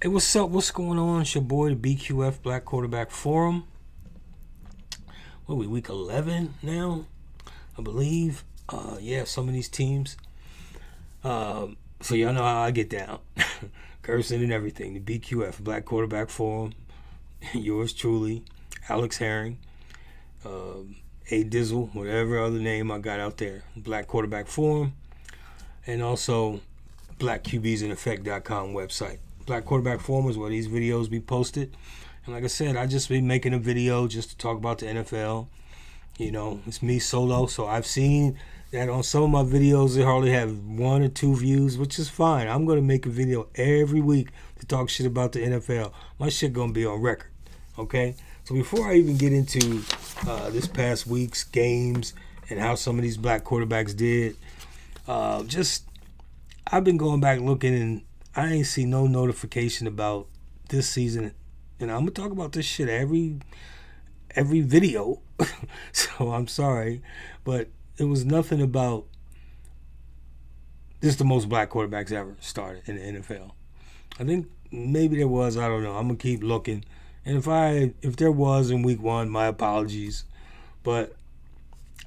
Hey, what's up? What's going on? It's your boy, the BQF Black Quarterback Forum. What are we, week 11 now? I believe. Yeah, some of these teams. So y'all know how I get down. Cursing and everything. The BQF Black Quarterback Forum. Yours truly, Alex Herring. A Dizzle, whatever other name I got out there. Black Quarterback Forum. And also blackqbsineffect.com website. Black Quarterback Forum is where these videos be posted. And like I said, I just be making a video just to talk about the NFL. You know, it's me solo, so I've seen that on some of my videos they hardly have 1 or 2 views, which is fine. I'm going to make a video every week to talk shit about the NFL. My shit going to be on record, okay? So before I even get into this past week's games and how some of these black quarterbacks did, I've been going back looking and I ain't see no notification about this season. And I'm going to talk about this shit every video. So I'm sorry, but it was nothing about this is the most black quarterbacks ever started in the NFL. I think maybe there was, I don't know. I'm gonna keep looking. And if there was in week 1, my apologies. But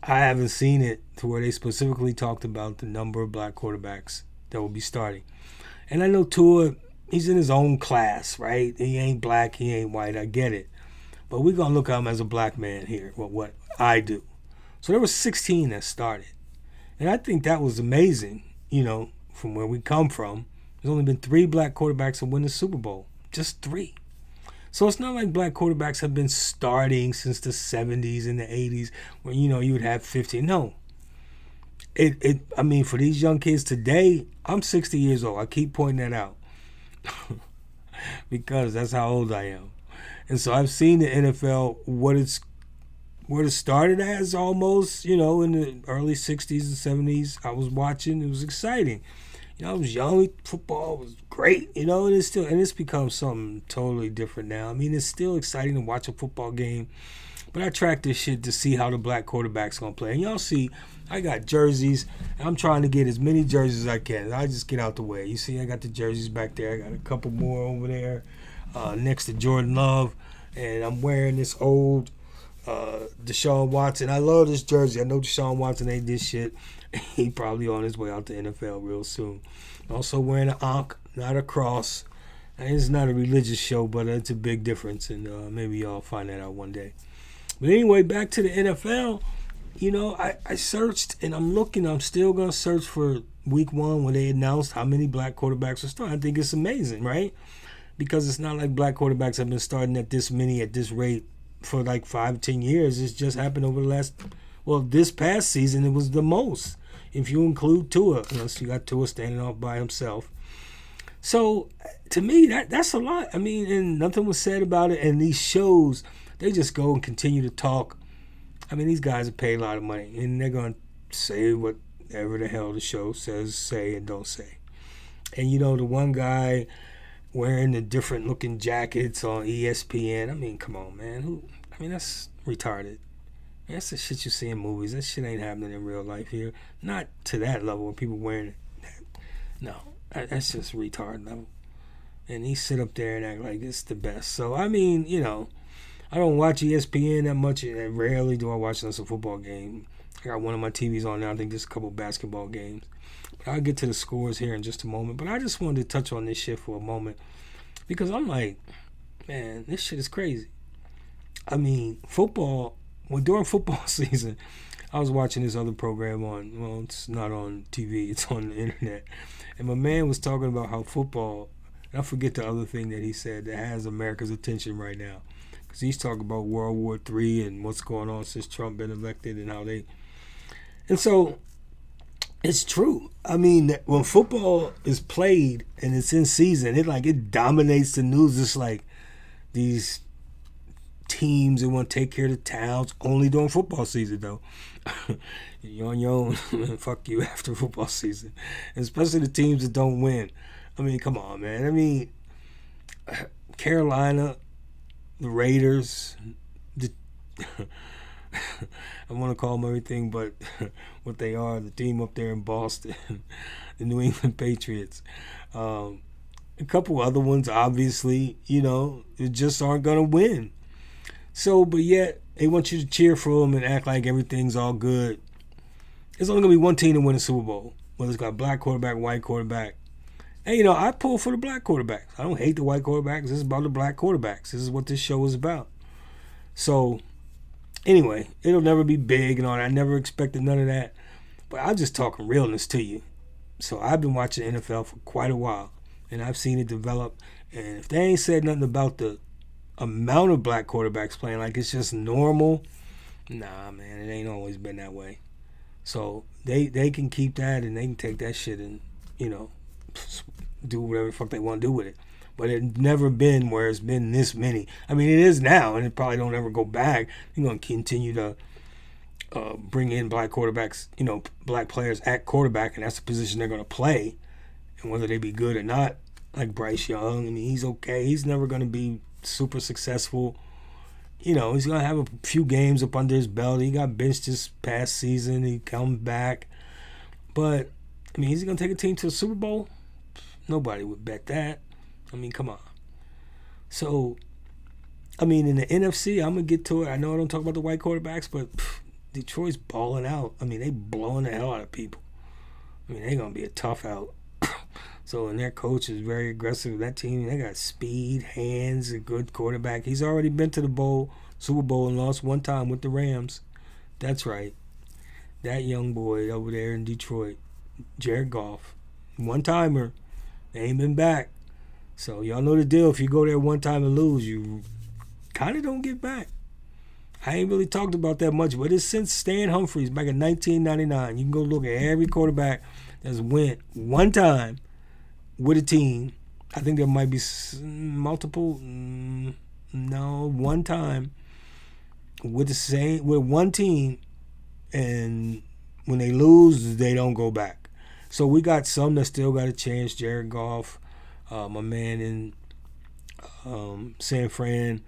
I haven't seen it to where they specifically talked about the number of black quarterbacks that will be starting. And I know Tua, he's in his own class, right? He ain't black, he ain't white, I get it. But we're going to look at him as a black man here, what I do. So there were 16 that started. And I think that was amazing, you know, from where we come from. There's only been 3 black quarterbacks to win the Super Bowl. Just 3. So it's not like black quarterbacks have been starting since the 70s and the 80s when, you know, you would have 50. No. I mean, for these young kids today, I'm 60 years old. I keep pointing that out because that's how old I am. And so I've seen the NFL, what it started as almost, you know, in the early 60s and 70s. I was watching. It was exciting. You know, I was young. Football was great, you know, and it's become something totally different now. I mean, it's still exciting to watch a football game, but I track this shit to see how the black quarterback's going to play. And y'all see, I got jerseys. I'm trying to get as many jerseys as I can. I just get out the way. You see, I got the jerseys back there. I got a couple more over there next to Jordan Love. And I'm wearing this old Deshaun Watson. I love this jersey. I know Deshaun Watson ain't this shit. He probably on his way out to NFL real soon. Also wearing an Ankh, not a cross. And it's not a religious show, but it's a big difference. And maybe y'all find that out one day. But anyway, back to the NFL. You know, I searched and I'm looking. I'm still going to search for week 1 when they announced how many black quarterbacks are starting. I think it's amazing, right? Because it's not like black quarterbacks have been starting at this many, at this rate for like 5, 10 years. It's just happened over the last, this past season, it was the most. If you include Tua, unless you got Tua standing off by himself. So, to me, that's a lot. I mean, and nothing was said about it. And these shows, they just go and continue to talk. I mean, these guys are paid a lot of money. And they're going to say whatever the hell the show says, say, and don't say. And, you know, the one guy wearing the different looking jackets on ESPN. I mean, come on, man. That's retarded. That's the shit you see in movies. That shit ain't happening in real life here. Not to that level where people wearing that. No, that's just retard level. And he sit up there and act like it's the best. So, I mean, you know, I don't watch ESPN that much. And rarely do I watch unless a football game. I got one of my TVs on now. I think just a couple basketball games. But I'll get to the scores here in just a moment. But I just wanted to touch on this shit for a moment. Because I'm like, man, this shit is crazy. I mean, football, during football season, I was watching this other program it's not on TV, it's on the internet. And my man was talking about how football, and I forget the other thing that he said that has America's attention right now. Because he's talking about World War III and what's going on since Trump been elected and how they... And so, it's true. I mean, when football is played and it's in season, it dominates the news. It's like these teams that want to take care of the towns only during football season, though. You're on your own. Fuck you after football season. And especially the teams that don't win. I mean, come on, man. I mean, Carolina, the Raiders, I want to call them everything but what they are, the team up there in Boston, the New England Patriots. A couple other ones, obviously, it just aren't going to win. So, but yet, they want you to cheer for them and act like everything's all good. There's only going to be one team to win a Super Bowl, whether it's got a black quarterback, white quarterback. And, I pull for the black quarterbacks. I don't hate the white quarterbacks. This is about the black quarterbacks. This is what this show is about. So, anyway, it'll never be big and all that. I never expected none of that. But I'm just talking realness to you. So, I've been watching NFL for quite a while. And I've seen it develop. And if they ain't said nothing about the amount of black quarterbacks playing, like it's just normal, nah, man, it ain't always been that way. So they can keep that and they can take that shit and, do whatever the fuck they want to do with it. But it's never been where it's been this many. I mean, it is now, and it probably don't ever go back. You're going to continue to bring in black quarterbacks, black players at quarterback, and that's the position they're going to play. And whether they be good or not, like Bryce Young, I mean, he's okay. He's never going to be super successful. He's going to have a few games up under his belt. He got benched this past season. He comes back. But, I mean, is he going to take a team to the Super Bowl? Nobody would bet that. I mean, come on. So, I mean, in the NFC, I'm going to get to it. I know I don't talk about the white quarterbacks, but Detroit's balling out. I mean, they blowing the hell out of people. I mean, they're going to be a tough out. So, and their coach is very aggressive. That team, they got speed, hands, a good quarterback. He's already been to the Super Bowl, and lost one time with the Rams. That's right. That young boy over there in Detroit, Jared Goff, one-timer. They ain't been back. So, y'all know the deal. If you go there one time and lose, you kind of don't get back. I ain't really talked about that much, but it's since Stan Humphries back in 1999. You can go look at every quarterback that's went one time with a team. I think there might be multiple. No, one time with one team, and when they lose, they don't go back. So we got some that still got a chance. Jared Goff, my man in San Fran,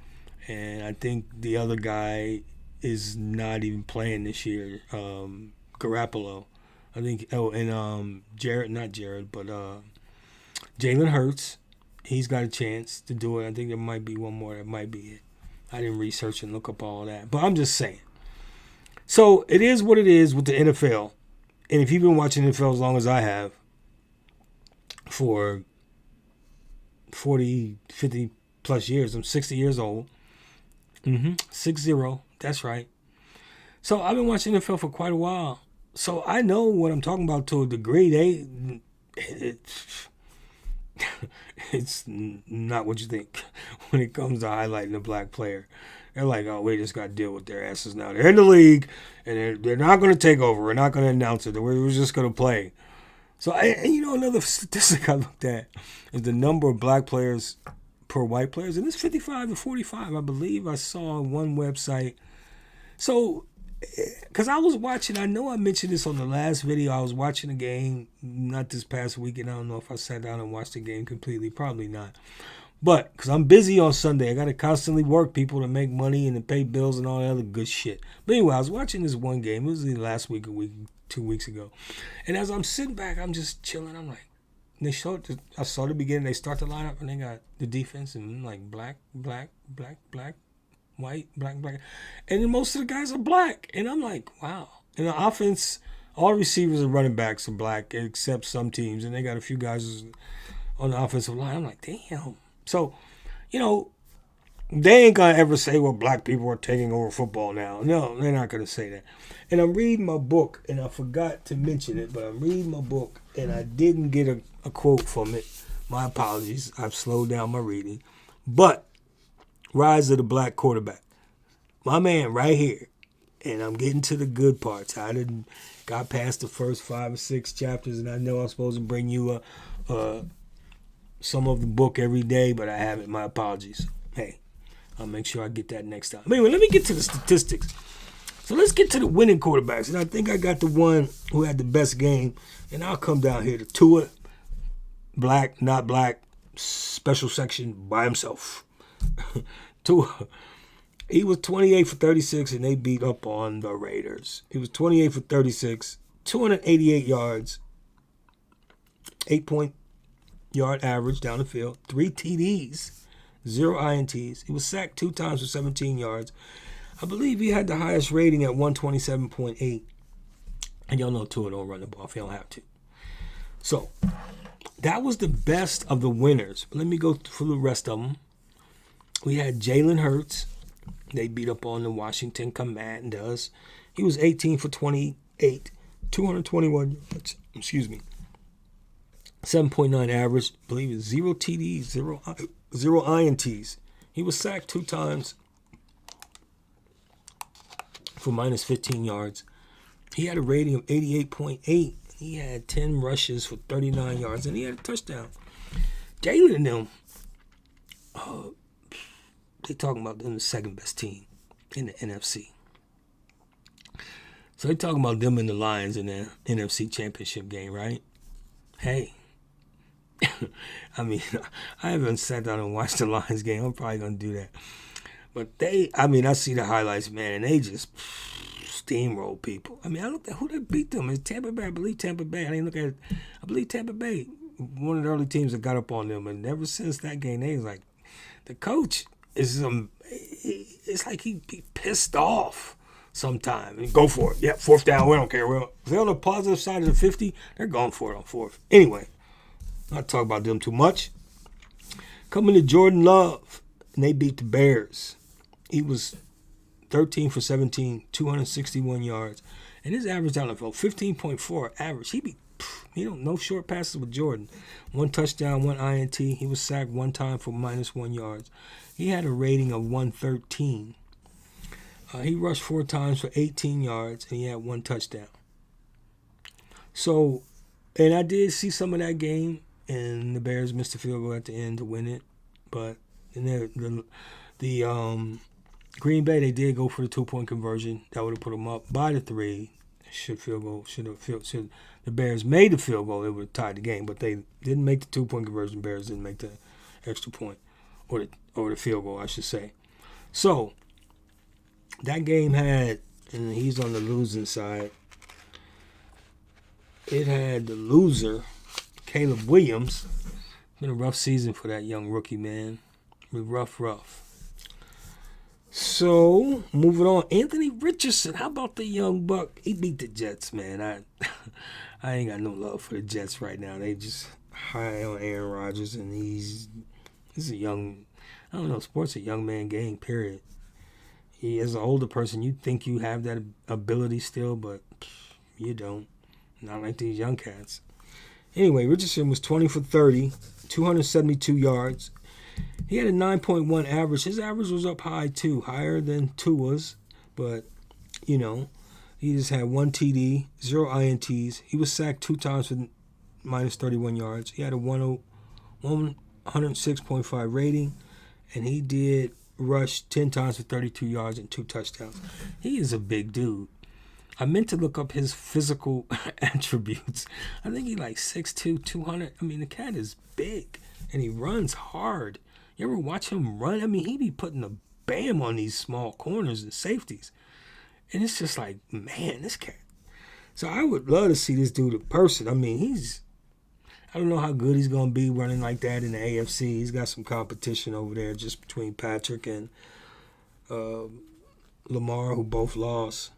and I think the other guy is not even playing this year. Garoppolo, I think. Oh, and Jalen Hurts, he's got a chance to do it. I think there might be one more. That might be it. I didn't research and look up all that, but I'm just saying. So it is what it is with the NFL. And if you've been watching NFL as long as I have, for 40, 50 plus years, I'm 60 years old. 6-0, that's right. So I've been watching NFL for quite a while. So I know what I'm talking about to a degree. It's not what you think when it comes to highlighting a black player. They're like, oh, we just got to deal with their asses now. They're in the league, and they're not going to take over. We're not going to announce it. We're just going to play. So, another statistic I looked at is the number of black players per white players, and it's 55 to 45, I believe. I saw on one website. So, because I was watching, I know I mentioned this on the last video. I was watching a game, not this past weekend. I don't know if I sat down and watched the game completely. Probably not. But, because I'm busy on Sunday, I got to constantly work people to make money and to pay bills and all that other good shit. But anyway, I was watching this one game. It was the last week, 2 weeks ago. And as I'm sitting back, I'm just chilling. I'm like, I saw the beginning. They start the lineup, and they got the defense, and I'm like, black, white, black. And then most of the guys are black. And I'm like, wow. And the offense, all receivers and running backs are black, except some teams. And they got a few guys on the offensive line. I'm like, damn. So, they ain't going to ever say, well, black people are taking over football now. No, they're not going to say that. And I'm reading my book, and I forgot to mention it, but I'm reading my book, and I didn't get a quote from it. My apologies. I've slowed down my reading. But, Rise of the Black Quarterback. My man right here. And I'm getting to the good parts. I didn't got past the first 5 or 6 chapters, and I know I'm supposed to bring you some of the book every day, but I haven't. My apologies. Hey, I'll make sure I get that next time. Anyway, let me get to the statistics. So let's get to the winning quarterbacks. And I think I got the one who had the best game. And I'll come down here to Tua, black, not black, special section by himself. Tua, he was 28 for 36, and they beat up on the Raiders. He was 28 for 36, 288 yards, 8.0 yard average down the field, 3 TDs, 0 INTs. He was sacked 2 times for 17 yards. I believe he had the highest rating at 127.8. And y'all know Tua don't run the ball if he don't have to. So, that was the best of the winners. But let me go through the rest of them. We had Jalen Hurts. They beat up on the Washington Commanders. He was 18 for 28, 221 yards. Excuse me. 7.9 average. I believe it's 0 TDs, 0 INTs. He was sacked 2 times for minus 15 yards. He had a rating of 88.8. He had 10 rushes for 39 yards, and he had a touchdown. Jalen and them, they talking about them the second best team in the NFC. So they talking about them and the Lions in the NFC Championship game, right? Hey, I mean, I haven't sat down and watched the Lions game. I'm probably going to do that. But I see the highlights, man, and they just steamroll people. I mean, I looked at who they beat them. It's Tampa Bay. I believe Tampa Bay. I didn't look at it. I believe Tampa Bay, one of the early teams that got up on them. And ever since that game, they was like, the coach is, it's like he be pissed off sometime. And go for it. Yeah, 4th down. We don't care. If they're on the positive side of the 50, they're going for it on 4th. Anyway, not talk about them too much. Coming to Jordan Love, and they beat the Bears. He was 13 for 17, 261 yards. And his average down the field, 15.4 average. No short passes with Jordan. 1 touchdown, 1 INT. He was sacked 1 time for minus 1 yards. He had a rating of 113. He rushed 4 times for 18 yards, and he had 1 touchdown. So, and I did see some of that game, and the Bears missed the field goal at the end to win it. But the Green Bay, they did go for the 2-point conversion. That would have put them up by the 3. The Bears made the field goal, it would have tied the game. But they didn't make the 2-point conversion. Bears didn't make the extra point, or the field goal, I should say. So, that game had, and he's on the losing side, it had the loser, Caleb Williams. Been a rough season for that young rookie, man. Rough. So, moving on. Anthony Richardson. How about the young buck? He beat the Jets, man. I ain't got no love for the Jets right now. They just high on Aaron Rodgers, and he's a young, I don't know, sports a young man game, period. He, as an older person, you think you have that ability still, but you don't. Not like these young cats. Anyway, Richardson was 20 for 30, 272 yards. He had a 9.1 average. His average was up high, too, higher than Tua's. But, he just had 1 TD, 0 INTs. He was sacked 2 times for minus 31 yards. He had a 106.5 rating, and he did rush 10 times for 32 yards and 2 touchdowns. He is a big dude. I meant to look up his physical attributes. I think he's like 6'2", 200. I mean, the cat is big, and he runs hard. You ever watch him run? I mean, he be putting a bam on these small corners and safeties. And it's just like, man, this cat. So I would love to see this dude in person. I mean, I don't know how good he's going to be running like that in the AFC. He's got some competition over there just between Patrick and Lamar, who both lost.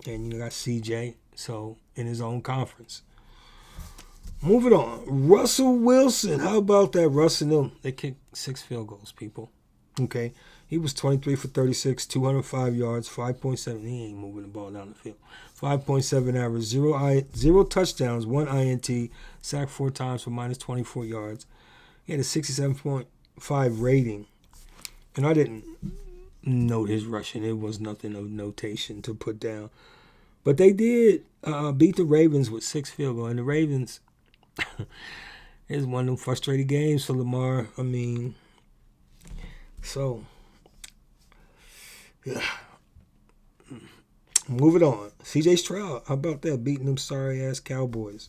And you got CJ, so in his own conference. Moving on. Russell Wilson. How about that? Russ and them. They kicked 6 field goals, people. Okay. He was 23 for 36, 205 yards, 5.7. He ain't moving the ball down the field. 5.7 average, 0 touchdowns, 1 INT, sacked 4 times for minus 24 yards. He had a 67.5 rating. And I didn't note his rushing. It was nothing of notation to put down. But they did beat the Ravens with 6 field goals. And the Ravens is one of them frustrated games for Lamar. I mean, so, yeah. Moving on. CJ Stroud, how about that? Beating them sorry-ass Cowboys.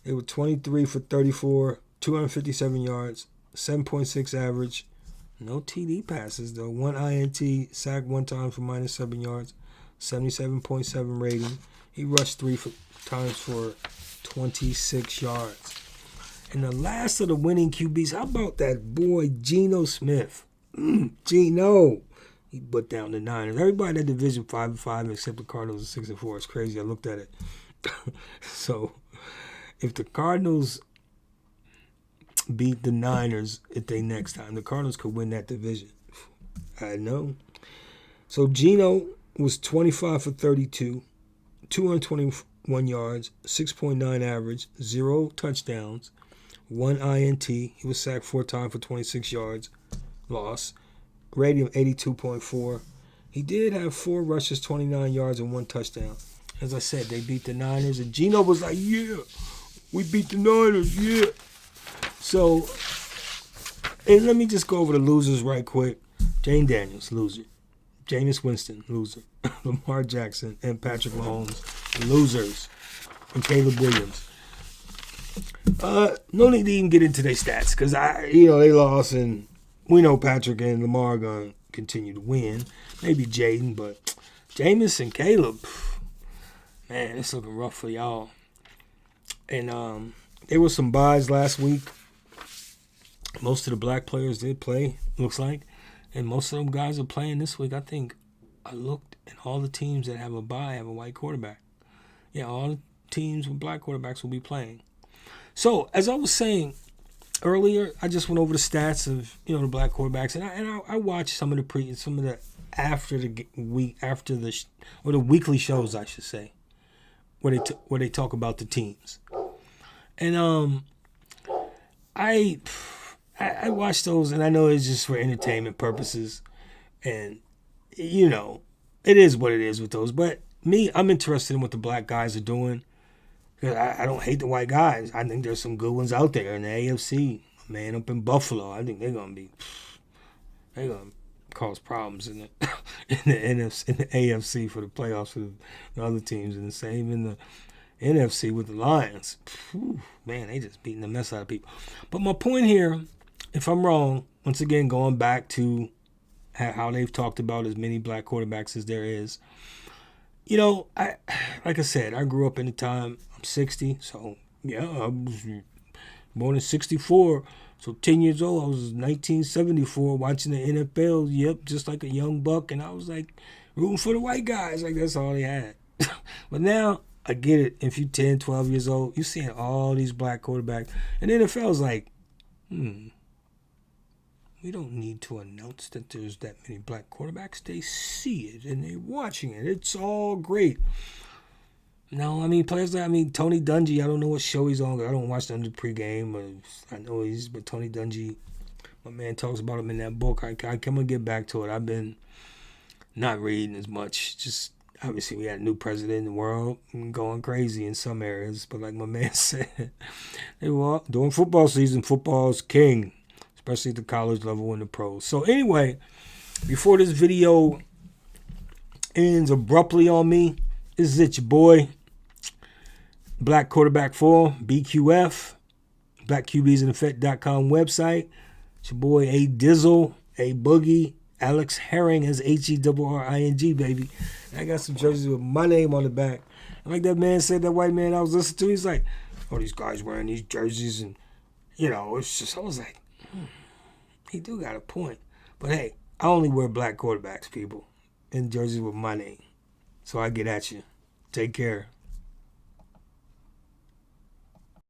They were 23 for 34, 257 yards, 7.6 average. No TD passes, though. 1 INT, sacked 1 time for minus 7 yards, 77.7 rating. He rushed 3 times for 26 yards. And the last of the winning QBs, how about that boy Geno Smith? Geno. He put down the Niners. Everybody in that division 5-5 except the Cardinals are 6-4. It's crazy. I looked at it. So if the Cardinals beat the Niners at their next time, the Cardinals could win that division. I know. So Geno was 25 for 32, 221 yards, 6.9 average, 0 touchdowns, 1 INT. He was sacked 4 times for 26 yards. Loss. Rating of 82.4. He did have 4 rushes, 29 yards, and 1 touchdown. As I said, they beat the Niners, and Geno was like, yeah, we beat the Niners, yeah. So, and let me just go over the losers right quick. Jane Daniels, loser. Jameis Winston, loser. Lamar Jackson and Patrick Mahomes, losers. And Caleb Williams. No need to even get into their stats, because they lost, and we know Patrick and Lamar are going to continue to win. Maybe Jaden, but Jameis and Caleb, man, it's looking rough for y'all. And there were some buys last week. Most of the black players did play, looks like. And most of them guys are playing this week. I think I looked, and all the teams that have a bye have a white quarterback. Yeah, all the teams with black quarterbacks will be playing. So, as I was saying earlier, I just went over the stats of the black quarterbacks, and I watched some of the after the weekly shows, I should say, where they talk about the teams, and I watched those, and I know it's just for entertainment purposes, and it is what it is with those. But me, I'm interested in what the black guys are doing. I don't hate the white guys. I think there's some good ones out there in the AFC. Man, up in Buffalo, I think they're gonna cause problems in the NFC, in the AFC for the playoffs for the other teams, and the same in the NFC with the Lions. Man, they just beating the mess out of people. But my point here, if I'm wrong, once again going back to how they've talked about as many black quarterbacks as there is. Like I said, I grew up in the time. I'm 60, so yeah, I was born in 64. So 10 years old, I was 1974 watching the NFL. Yep, just like a young buck, and I was like rooting for the white guys. Like that's all they had. But now I get it. If you're 10, 12 years old, you're seeing all these black quarterbacks, and the NFL's like, we don't need to announce that there's that many black quarterbacks. They see it and they're watching it. It's all great. No, players like, Tony Dungy, I don't know what show he's on. I don't watch the pregame. I know but Tony Dungy, my man talks about him in that book. I'm going to get back to it. I've been not reading as much. Just, obviously, we had a new president in the world going crazy in some areas. But like my man said, during football season, football's king. Especially at the college level and the pros. So anyway, before this video ends abruptly on me, this is it, your boy, Black Quarterback Forum, BQF, BlackQBsInEffect.com website. It's your boy A Dizzle, A Boogie, Alex Herring as HERRING, baby. And I got some jerseys with my name on the back. And like that man said, that white man I was listening to, he's like, oh, these guys wearing these jerseys, and it's just, I was like, he do got a point. But hey, I only wear black quarterbacks, people, in jerseys with my name. So I get at you. Take care.